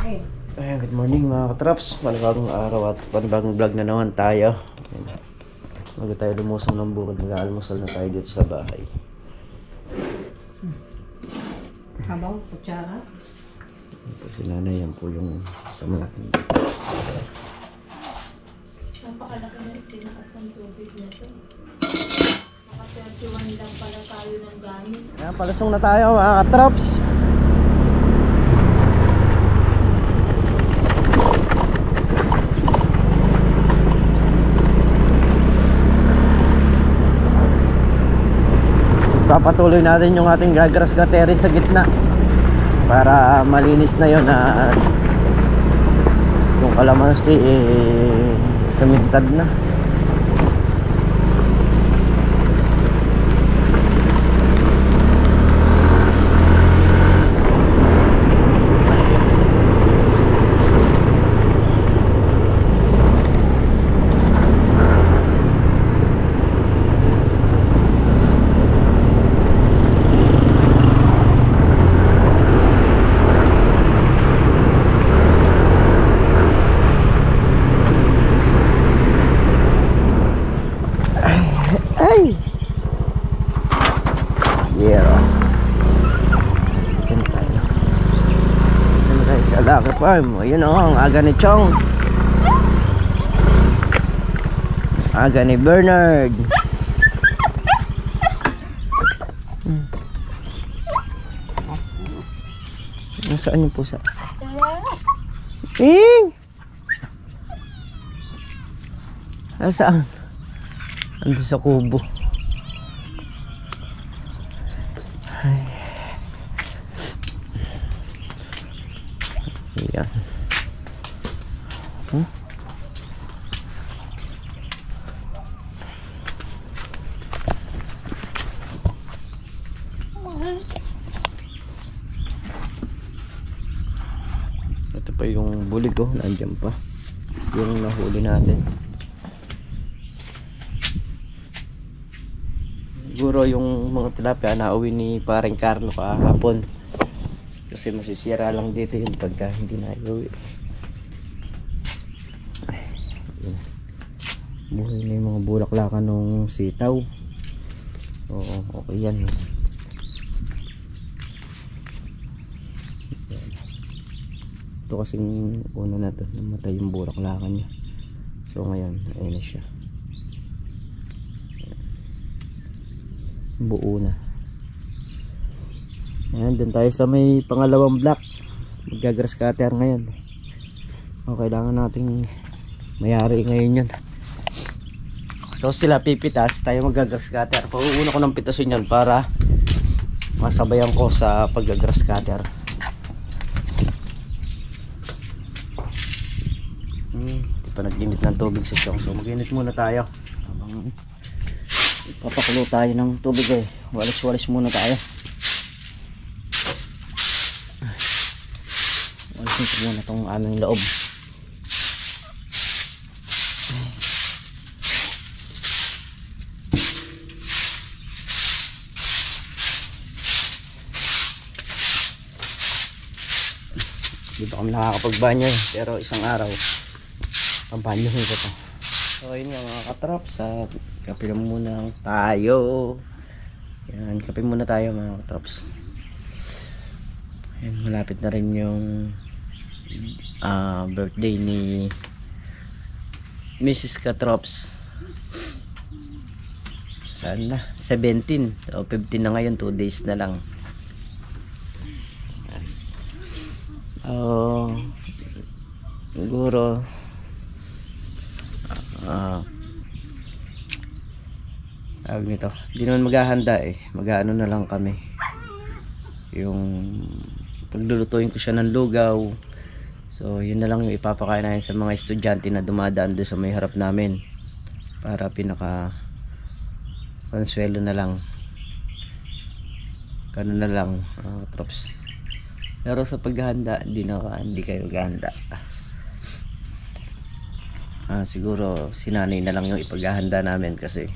Good morning mga katraps. Panibagong araw at panibagong vlog na naman tayo. Bago tayo lumusong ng bukid, mag-aalmusal na tayo dito sa bahay. Habaw, kutsara. Ito si nanay, yan po yung sa malaking dito. Napakalaki na tinakas ng tubig na ito. Naka-31 lang pala tayo ng gamit. Ayan, palusong na tayo mga katraps. Papatuloy natin yung ating gagras gateri sa gitna para malinis na yun na yung kalamansi sumintad na. Lucky Farm. Ayun o, ang aga ni Chong, aga ni Bernard. Nasaan yung pusa? Nasaan? Ando sa kubo. Ayan. Ito pa yung bulig, oh, nandiyan pa yung nahuli natin. Siguro yung mga tilapia nauwi ni pareng Carlo kahapon kasi masisira lang dito yun pagka hindi na iuwi. Buhay na yung mga bulaklakan ng sitaw. Oo, okay yan. Ito kasing una na to, namatay yung bulaklakan niya. So ngayon, ayun na siya. Buo na. Ayan, dun tayo sa may pangalawang block. Mag-grass cutter ngayon. O, kailangan nating mayari ngayon yun. So sila pipitas, tayo mag-grass cutter. Pauuna ko ng pitasin yan para masabayan ko sa pag-grass cutter. Hindi pa nag-init ng tubig si Chong. So mag-init muna tayo. Habang ipapakulo tayo ng tubig eh. Walis-walis muna tayo. Walisin muna itong aming loob. Dito kami nakakapagbanyo eh. Pero isang araw pambanyohin ko to. So ayun nga mga katraps, kape muna tayo. Yan, kape muna tayo mga katraps. Ayan, malapit na rin yung birthday ni Mrs. Katrops. Saan na? 17 o 15 na ngayon, 2 days na lang. Siguro tawag nito, hindi naman maghahanda eh, mag-ano na lang kami, yung paglulutuin ko siya ng lugaw. So yun na lang yung ipapakain namin sa mga estudyante na dumadaan doon sa may harap namin para pinaka konsuelo na lang, ganun na lang. Trops. Pero sa paghahanda hindi kayo maghahanda. Siguro si nanay na lang yung ipaghahanda namin kasi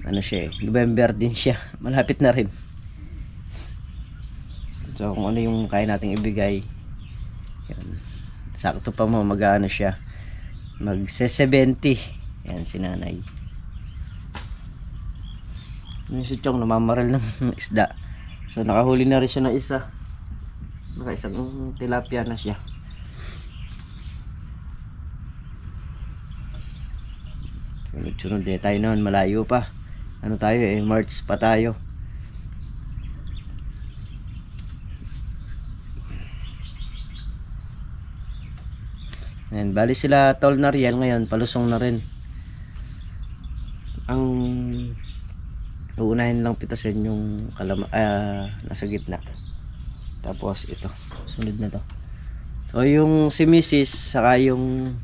ano siya eh, November din siya, malapit na rin. So kung ano yung kaya nating ibigay, Yan. Sakto pa mo mag-ano siya. Mag-70. Yan si nanay. Yung si Chong namamaral ng isda. So nakahuli na rin siya ng isa. Isang tilapia na siya. Sunod-sunod tayo noon, malayo pa. Ano tayo March pa tayo. Ayan, bali sila tol na riyan ngayon, palusong na rin. Ang uunahin lang pitasin yung nasa gitna. Tapos ito, sunod na to. So yung si Mrs. saka yung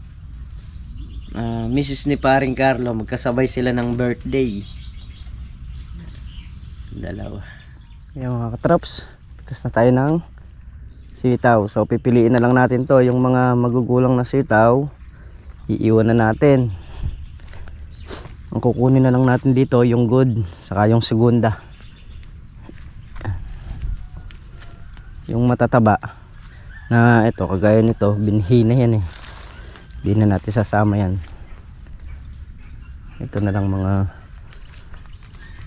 Mrs. ni paring Carlo, magkasabay sila ng birthday. Dalawa. Yung mga katraps, pitas na tayo ng sitaw. So pipiliin na lang natin to, yung mga magugulang na sitaw iiwan na natin. Ang kukunin na lang natin dito yung good saka yung segunda, yung matataba na ito kagaya nito binhi na yan hindi na natin sasama yan. Ito na lang mga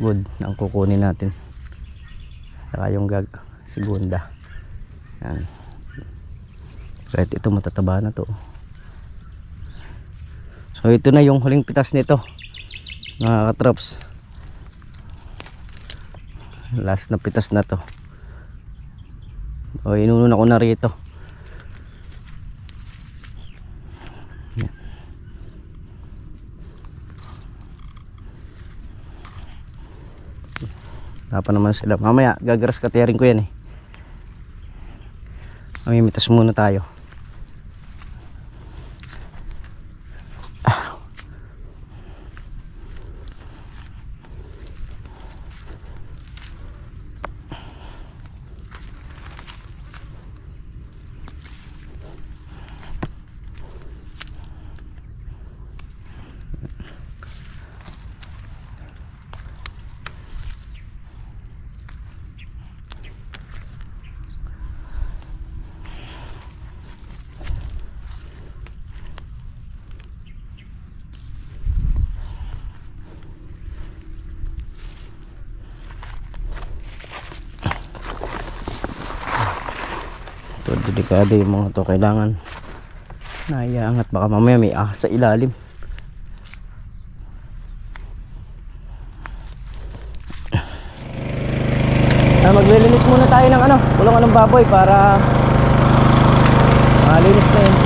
good na ang kukunin natin saka yung segunda. Yan. Kahit ito matataba na to. So ito na yung huling pitas nito mga katrops. Last na pitas na to. O inuna ko na rito. Yan. Dapat naman sila. Mamaya gagaras katiyarin ko yan Mamimitas muna tayo. Ito, delikado yung mga to, kailangan naiangat, baka mamaya may ahas sa ilalim. Maglilinis muna tayo ng kulungan ng baboy para malinis na yun.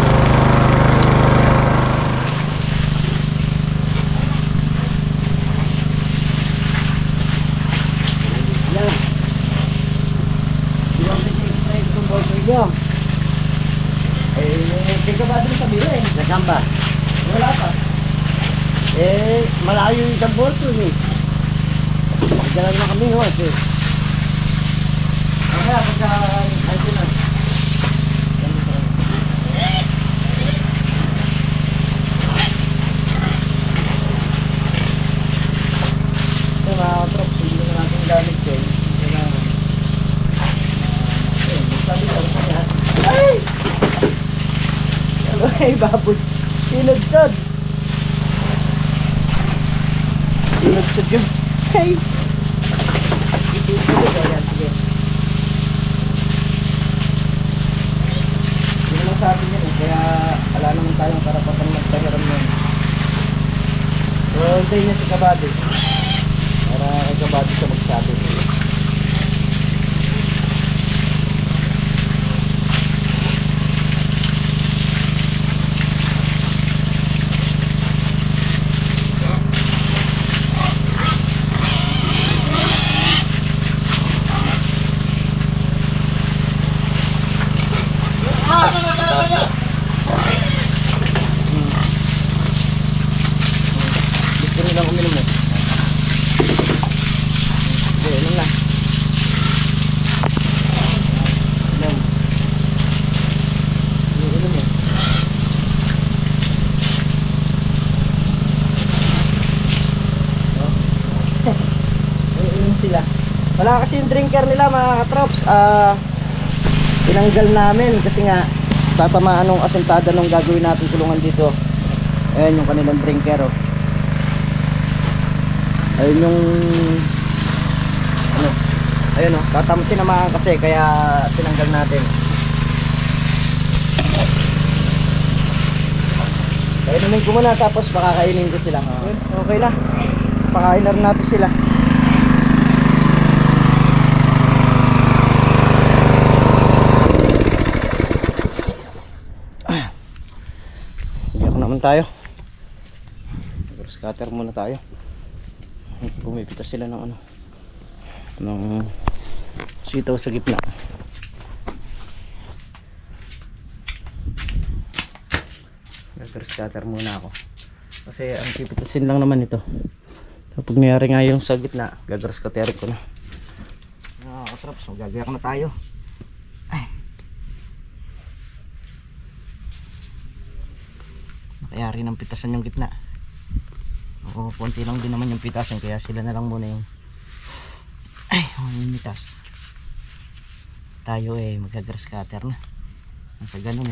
Kagabado sa biro Nagamba. Wala pa. Malayo yung isang bolso Nagdalan na kami Mamaya pagka ito na. Ito mga katrops, hindi na natin gamit yun. Ay! Ay, baboy. Sinudsod. Sinudsod yun. Ay! Sige. Hindi naman sa atin yan kaya wala naman tayong karapatan magpahiram yun. So, hintayin niya si Kabady. Para kay Kabady siya magsabi. Wala kasi yung drinker nila mga katrops. Tinanggal namin kasi nga tatamaan ng asentada nung gagawin natin kulungan dito. Ayan yung kanilang drinker, oh. Ayun yung ano, ayun, oh, tinamaan kasi kaya tinanggal natin. Painumin ko muna tapos pakakainin ko sila. Okay na, pakain na rin natin sila. Iyak naman tayo. Scatter muna tayo. Pumipitas sila ng ano, ng sitaw sa gitna. Scatter muna ako kasi ang pipitasin lang naman ito. Kapag nangyari nga yung sa gitna, scatter ko na. Nakakatrap, so gagayak na tayo. Ay, nakayari ng pitasan yung gitna. O, konti lang din naman yung pitasan, kaya sila na lang muna yung mamitas. Tayo mag-grass cutter na. Nasa ganun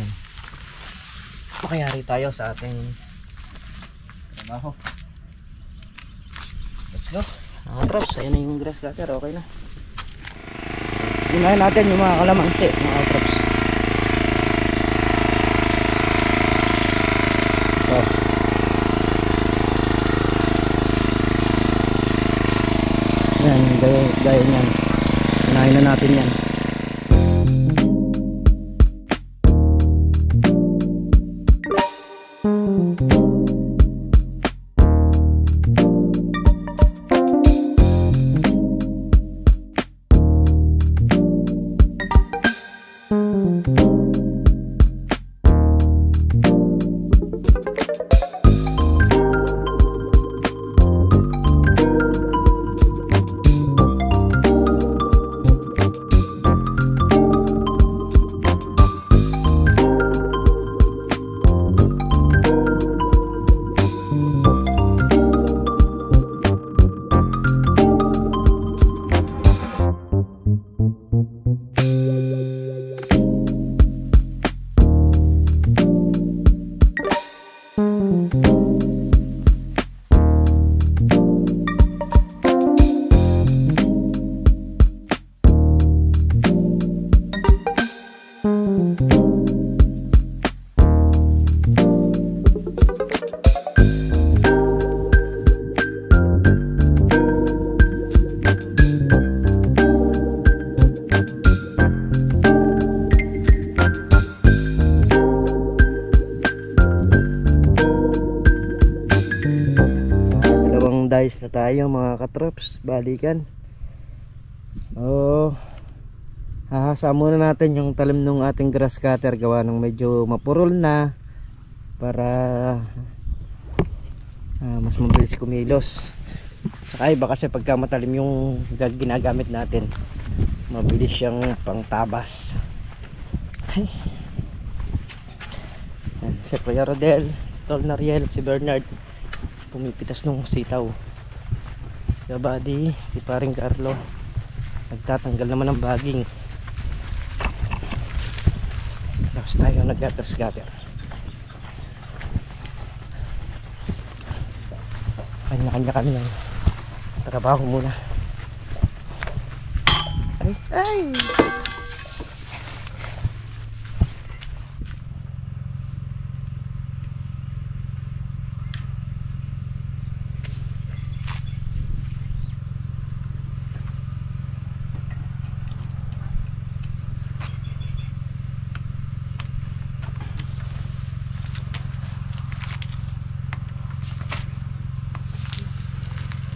makayari tayo sa ating trabaho. Let's go. Traps, ayun na yung grass cutter, okay na. Himayin natin yung mga kalamansi, mga traps. Yan, gaya yan. Unahin na natin yan. Dice na tayo mga katrops, balikan. Hahasa muna natin yung talim ng ating grass cutter, gawa ng medyo mapurol na para mas mabilis kumilos. Saka iba kasi pagka matalim yung ginagamit natin, mabilis siyang pangtabas. Si Kuya Rodel, si Tol Nariel, si Bernard pumipitas ng sitaw. Si Kabady, si Paring Carlo nagtatanggal naman ng baging. Tapos tayo nag-grass cutter. Kanya-kanya kami ng trabaho muna. Ay!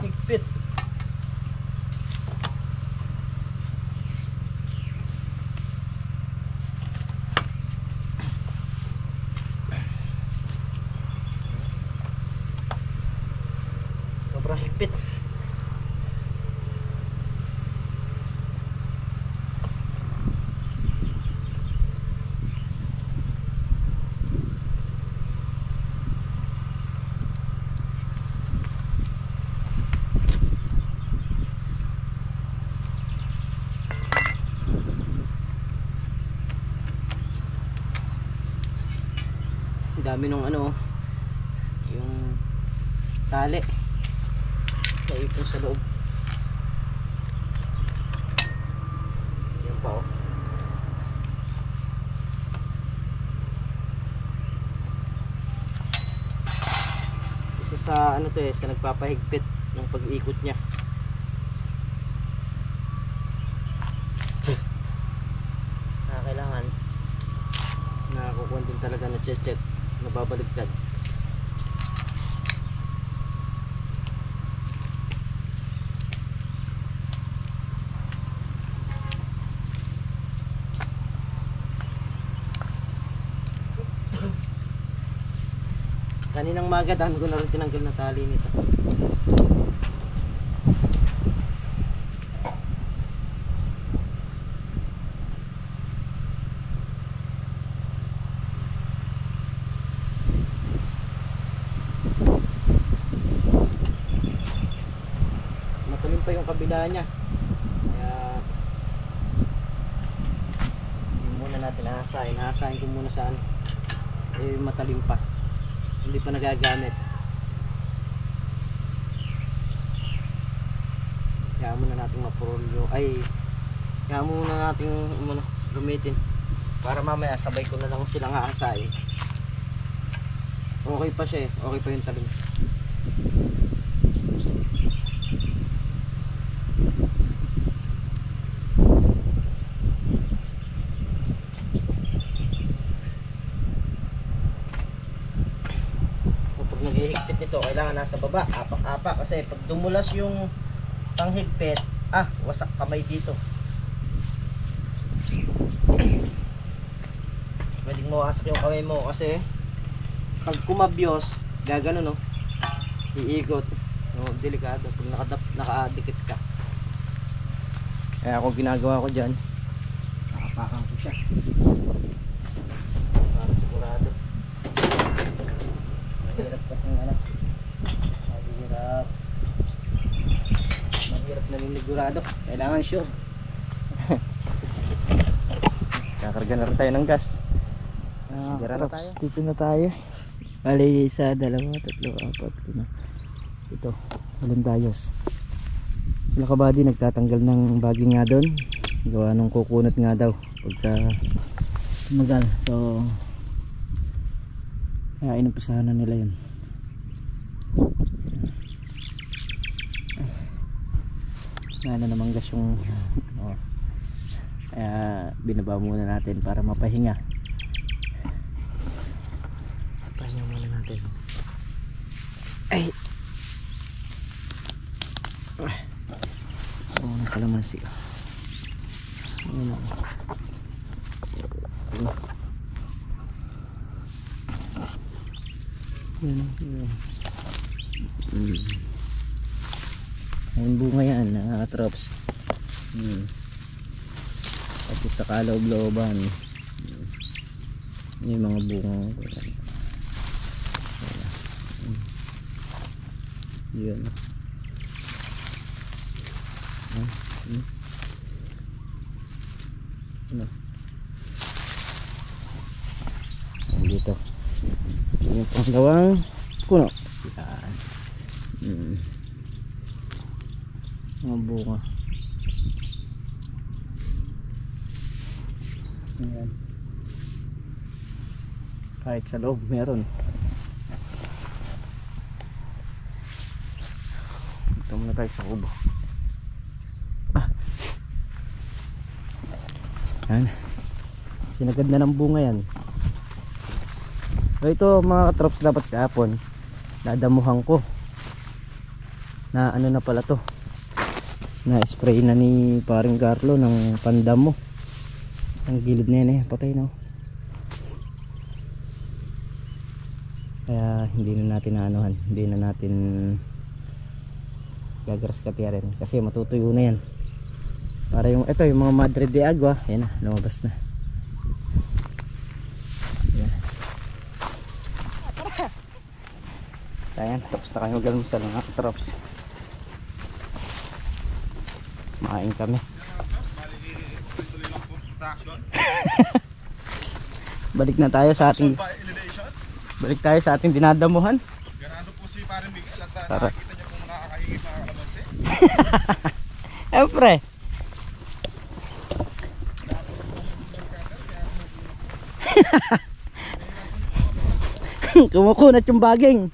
Higpit. Sobrang higpit. dami nung ano, yung tali naipon sa loob. Yan pa oh. Isa sa ano to eh, sa nagpapahigpit ng pag-iikot niya. Kailangan nakakukuha din talaga na chet-chet, nababaligtad. Kaninang maga dami ko na rin tinanggal na tali nito. Matalim pa yung kabila niya, kaya hindi muna natin hahasain ko muna saan eh, matalim pa, hindi pa nagagamit. Kaya muna natin mapurolyo, kaya muna natin gamitin para mamaya sabay ko na lang silang hahasain. Okay pa siya eh, okay pa yung talim. Naghihigpit nito, kailangan nasa baba, apak-apak, kasi pag dumulas yung panghigpit, wasak kamay dito. Pwedeng mawasak yung kamay mo kasi pag kumabyos, gagano no, iikot, no, delikado pag nakadikit ka. Kaya ako ginagawa ko dyan, nakapakan ko siya para sigurado. Mahirap kasi ano, mahirap na linigurado, kailangan sure. Kakarga na rin tayo ng gas. Sigara na tayo. Dito na tayo. Bali, 1, 2, 3, 4, 5. Ito, Walandayos. Sila kabady nagtatanggal ng baging nga doon. Gawa nung kukunat nga daw pagka tumagal. So kaya inumpisahan na nila yun. Ano namang gas yung kaya binaba muna natin para mapahinga. Pahinga muna natin. Ay, ang kalamansi. Ano? Ayun bunga yan, trops. Pati sa kaloob-looban. Yung mga bunga. Yun. Ano? Dito. Yung pangalawang puno. Yan. Mga bunga. Ayan. Kahit sa loob meron. Ito muna tayo sa kubo. Yan. Sinagad na ng bunga yan. So ito mga katrops, dapat kahapon nadamuhan ko na ano na pala to, na spray na ni paring Carlo ng pandamo. Ang gilid na yan eh, patay na. Kaya hindi na natin anuhan, hindi na natin gagaras katyarin kasi matutuyo na yan. Para yung ito, yung mga Madre de Agua, yan na, lumabas na. Yan. Ayan, tapos na kayo mag-almusal mga katrops. Makain kami. Balik na tayo sa ating Balik tayo sa ating dinadamuhan. Ganado po si Paring Miguel at Tara. nakakita niyo kung nakakahingit mga kalamansi. Siyempre. Kumukunat yung baging.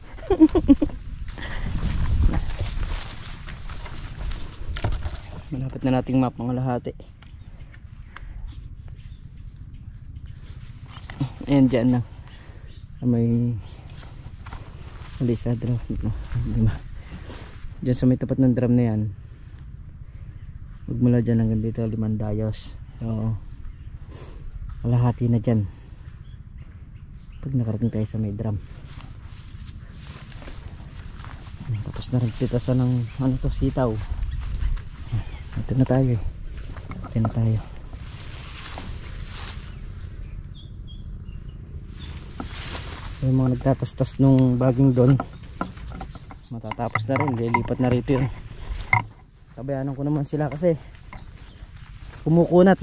Malapit na nating map ang lahati. Ayan dyan na. Sa may alisa drum. Diba? Dyan sa may tapat ng drum na yan. Magmula dyan hanggang dito 5 dayos. So kalahati na dyan pag nakarating tayo sa may drum. Tapos na rin titasan ng ano to, sitaw. Ito na tayo eh. Ito na tayo. Yung mga nagtatastas nung baging doon matatapos na rin, lilipat na rito yun. Tabayanan ko naman sila kasi kumukunat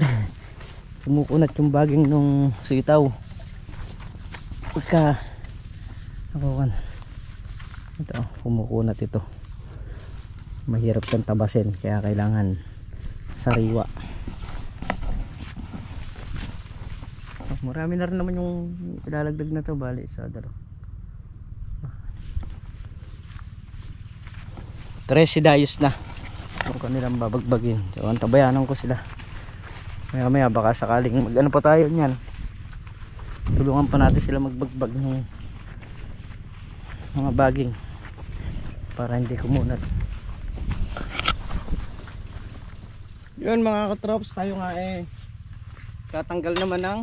kumukunat yung baging nung sitaw pagka nakukan ito, kumukunat ito, mahirap kang tabasin kaya kailangan sariwa. Marami na rin naman yung ilalagdag na to, bali sa dalo 13 dayos na kung kanilang babagbagin. So antabayanan ko sila maya maya, baka sakaling mag ano pa tayo nyan, tulungan pa natin sila magbagbag ng mga baging para hindi kumunat. Yun mga katrops, tayo nga eh tatanggal naman ng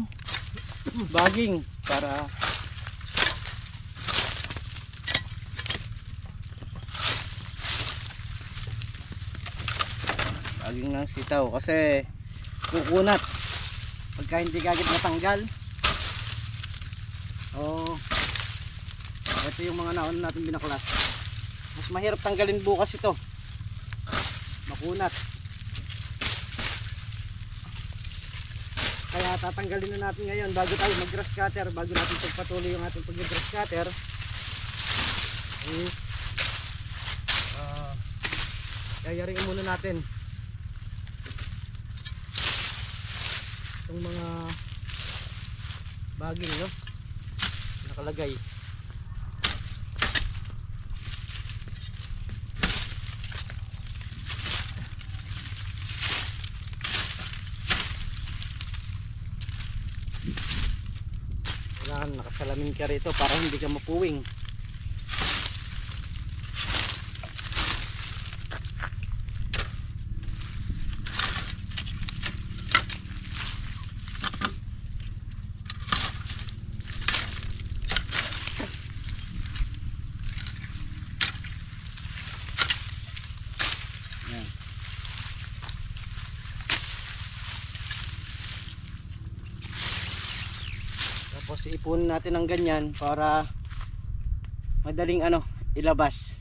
baging para baging ng sitaw kasi kukunat pagka hindi kagad natanggal. Ito yung mga naon natin binaklas, mas mahirap tanggalin bukas ito, makunat. Kaya tatanggalin na natin ngayon bago tayo mag grass cutter, bago natin pagpatuloy yung ating pag grass cutter is yayaring muna natin itong mga baging no nakalagay. Kailangan nakasalamin ka rito para hindi ka mapuwing. Tapos ipunin natin ng ganyan para madaling ilabas.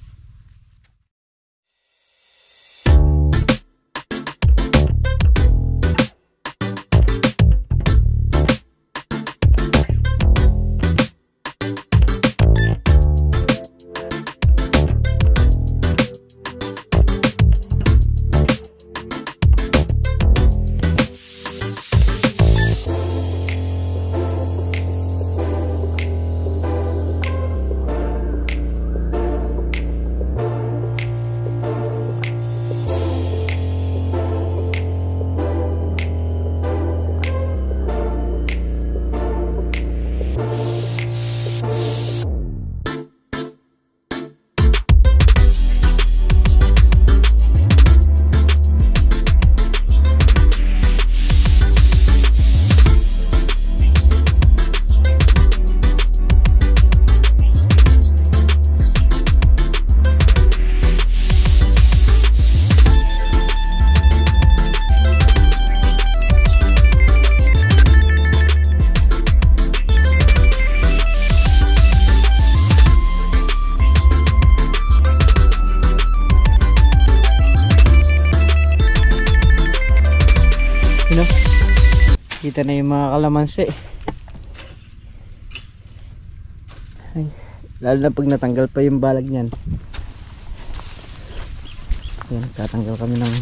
Kita na yung mga kalamansi. Ay, lalo na pag natanggal pa yung balag niyan. Ayan, tatanggal kami ng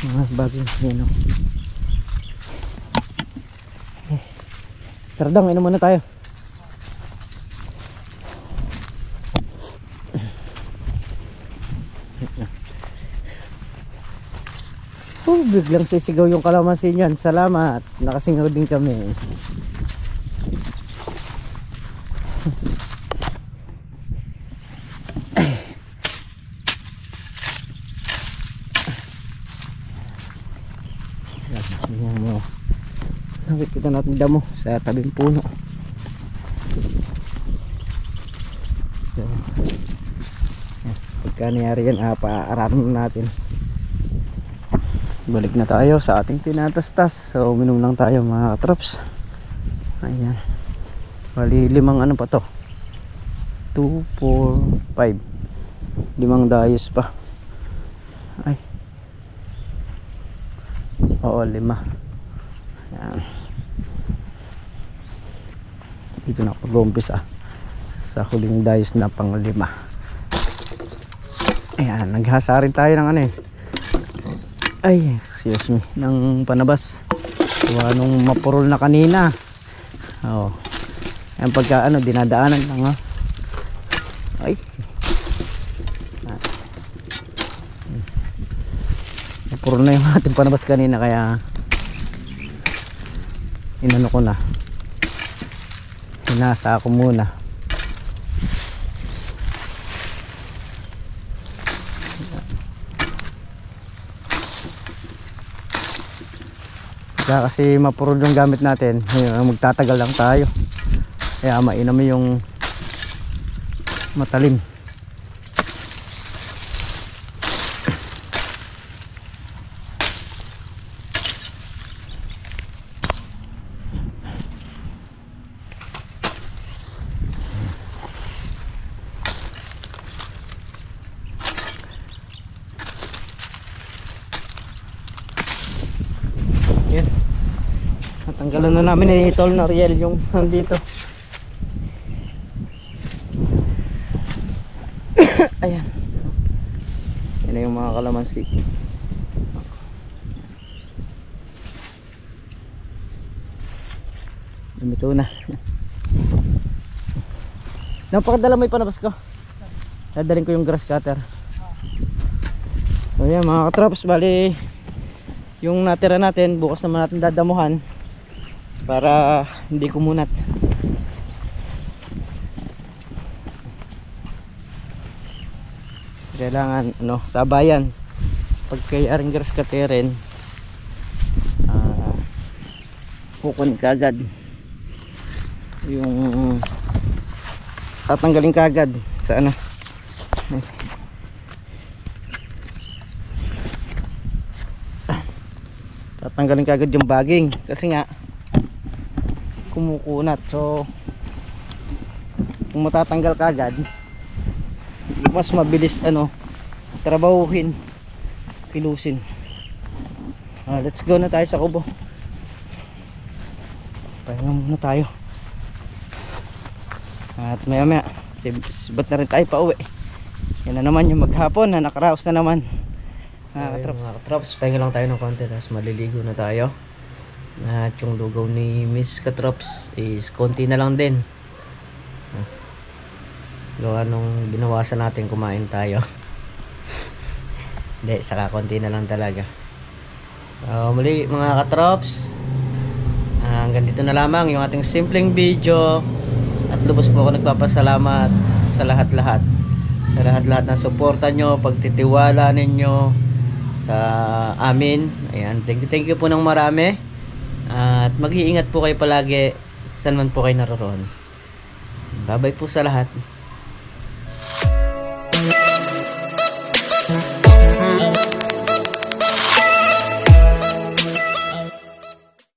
mga bagong heno. Tara dong, inom muna tayo. Biglang sisigaw yung kalamansi niyan. Salamat, nakasingaw din kami. Yan mo. Nakikita natin damo sa tabing puno. So, pagka nangyari yan, paaararan natin. Balik na tayo sa ating tinatastas. So uminom lang tayo mga katrops. Ayan. Bali 5 ano pa to, 2, 4, 5, 5 dayos pa. Ay, oo, 5. Ayan. Dito na ako mag-umpisa sa huling dayos na pang 5. Ayan, naghasa rin tayo ng ano eh, ay, excuse me, ng panabas. Gawa nung mapurol na kanina. Oo. Ayan, pagka ano, dinadaanan lang ha. Ay. Mapurol na yung ating panabas kanina, kaya inano ko na. Hinasa ako muna. Kaya kasi mapurod yung gamit natin, magtatagal lang tayo. Kaya mainam yung matalim. Yan. Natanggalan na namin ni Tol na Riel yung nandito. Ayan. Yan na yung mga kalamansi. Lumito na. Napakadala may panabas ko. Dadalhin ko yung grass cutter. So yan mga katraps, bali yung natira natin bukas naman natin dadamuhan para hindi kumunat. Kailangan ano, sabayan pag kay aring grass cutterin, pukon kagad yung tatanggalin kagad sa ano, tatanggalin kagad yung baging kasi nga kumukunat. So kung matatanggal kagad, mas mabilis ano trabahuhin, kilusin. Let's go na tayo sa kubo. Pahinga muna tayo at maya maya sibat na rin tayo pa uwi. Yan na naman yung maghapon na nakaraos na naman. Mga katrops, pahinga lang tayo ng konti tapos maliligo na tayo. At yung lugaw ni Miss Katrops is konti na lang din. Gawa nung binawasan natin kumain tayo. Hindi, saka konti na lang talaga. Muli mga katrops, hanggang dito na lamang yung ating simpleng video. At lubos po ako nagpapasalamat sa lahat-lahat, sa lahat-lahat na suporta nyo, pagtitiwala ninyo sa amin. Ayan, thank you po ng marami. At mag-iingat po kayo palagi saan man po kayo naroon. Bye bye po sa lahat.